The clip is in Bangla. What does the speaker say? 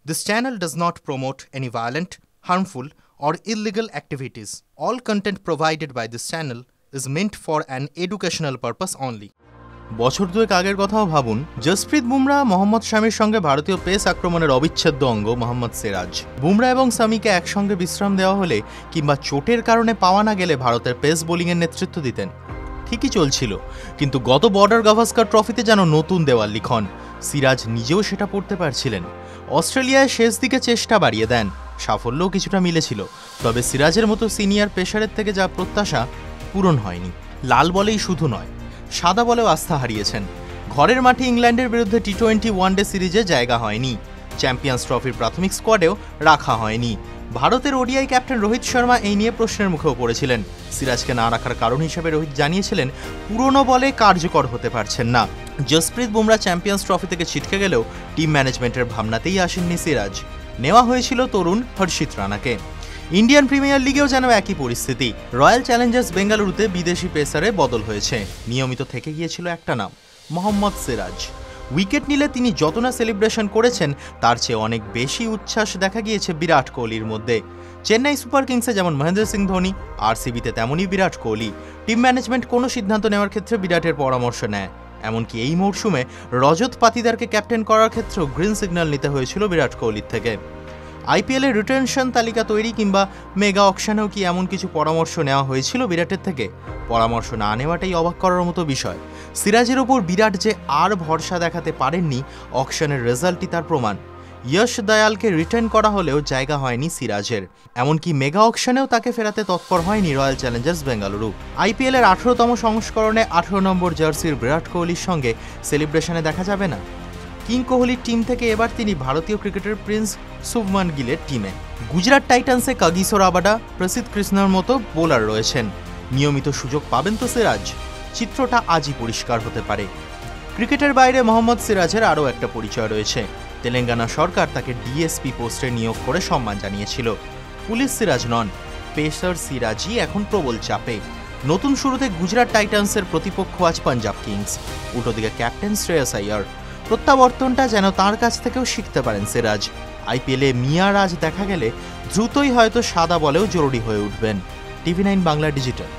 This channel does not promote any violent, harmful, or illegal activities. All content provided by this channel is meant for an educational purpose only. বছর দুয়েক আগের কথাও ভাবুন, জসপ্রীত বুমরা মোহাম্মদ শামির সঙ্গে ভারতীয় পেস আক্রমণের অবিচ্ছেদ্য অঙ্গ মোহাম্মদ সিরাজ। বুমরা এবং শামিকে একসঙ্গে বিশ্রাম দেওয়া হলে কিংবা চোটের কারণে পাওয়া না গেলে ভারতের পেস বোলিংয়ের নেতৃত্ব দিতেন। ঠিকই চলছিল, কিন্তু গত বর্ডার গাভাস্কার ট্রফিতে যেন নতুন দেওয়াল লিখন। সিরাজ নিজেও সেটা পড়তে পারছিলেন। অস্ট্রেলিয়ায় শেষ দিকে চেষ্টা বাড়িয়ে দেন, সাফল্যও কিছুটা মিলেছিল, তবে সিরাজের মতো সিনিয়র পেসারের থেকে যা প্রত্যাশা পূরণ হয়নি। লাল বলেই শুধু নয়, সাদা বলেও আস্থা হারিয়েছেন। ঘরের মাঠে ইংল্যান্ডের বিরুদ্ধে টি-20 ওয়ানডে সিরিজে জায়গা হয়নি, চ্যাম্পিয়ন্স ট্রফির প্রাথমিক স্কোয়াডেও রাখা হয়নি। ভারতের ওডিআই ক্যাপ্টেন রোহিত শর্মা এই নিয়ে প্রশ্নের মুখেও পড়েছিলেন। সিরাজকে না রাখার কারণ হিসেবে রোহিত জানিয়েছিলেন, পুরনো বলে কার্যকর হতে পারছেন না। জসপ্রীত বুমরা চ্যাম্পিয়ন্স ট্রফি থেকে ছিটকে গেলেও টিম ম্যানেজমেন্টের ভাবনাতেই আসেননি সিরাজ। নেওয়া হয়েছিল তরুণ হর্ষিত রানাকে। ইন্ডিয়ান প্রিমিয়ার লিগেও যেন একই পরিস্থিতি। রয়্যাল চ্যালেঞ্জার্স বেঙ্গালুরুতে বিদেশি পেসারে বদল হয়েছে, নিয়মিত থেকে গিয়েছিল একটা নাম, মোহাম্মদ সিরাজ। উইকেট নিলে তিনি যত না সেলিব্রেশন করেছেন, তার চেয়ে অনেক বেশি উচ্ছ্বাস দেখা গিয়েছে বিরাট কোহলির মধ্যে। চেন্নাই সুপার কিংসে যেমন মহেন্দ্র সিং ধোনি, আরসিবিতে তেমনই বিরাট কোহলি। টিম ম্যানেজমেন্ট কোনো সিদ্ধান্ত নেওয়ার ক্ষেত্রে বিরাটের পরামর্শ নেয়, এমনকি এই মরশুমে রজত পাতিদারকে ক্যাপ্টেন করার ক্ষেত্রেও গ্রিন সিগন্যাল নিতে হয়েছিল বিরাট কোহলির থেকে। আইপিএলের রিটেনশন তালিকা তৈরি কিংবা মেগা অকশনেও কি এমন কিছু পরামর্শ নেওয়া হয়েছিল বিরাটের থেকে? পরামর্শ না নেওয়াটাই অবাক করার মতো বিষয়। সিরাজের ওপর বিরাট যে আর ভরসা দেখাতে পারেননি, অকশনের রেজাল্টই তার প্রমাণ। যশ দয়ালকে রিটার্ন করা হলেও জায়গা হয়নি সিরাজের, এমনকি মেগা অকশনেও তাকে ফেরাতে তৎপর হয়নি রয়্যাল চ্যালেঞ্জার্স বেঙ্গালুরু। আইপিএলের 18তম সংস্করণে 18 নম্বর জার্সির বিরাট কোহলির সঙ্গে সেলিব্রেশনে দেখা যাবে না। কিং কোহলির টিম থেকে এবার তিনি ভারতীয় ক্রিকেটের প্রিন্স শুভমান গিলের টিমে। গুজরাট টাইটান্সে কাগিসো রাবাডা, প্রসিদ্ধ কৃষ্ণার মতো বোলার রয়েছেন। নিয়মিত সুযোগ পাবেন তো সিরাজ? চিত্রটা আজই পরিষ্কার হতে পারে। ক্রিকেটের বাইরে মোহাম্মদ সিরাজের আরও একটা পরিচয় রয়েছে। তেলেঙ্গানা সরকার তাকে ডিএসপি পোস্টে নিয়োগ করে সম্মান জানিয়েছিল। পুলিশ সিরাজ নন, পেসার সিরাজই এখন প্রবল চাপে। নতুন শুরুতে গুজরাট টাইটান্সের প্রতিপক্ষ আজ পাঞ্জাব কিংস, উল্টো দিকে ক্যাপ্টেন শ্রেয়াস আইয়ার। প্রত্যাবর্তনটা যেন তার কাছ থেকেও শিখতে পারেন সিরাজ। আইপিএলে মিয়া রাজ দেখা গেলে দ্রুতই হয়তো সাদা বলেও জরুরি হয়ে উঠবেন। টিভি9 বাংলা ডিজিটাল।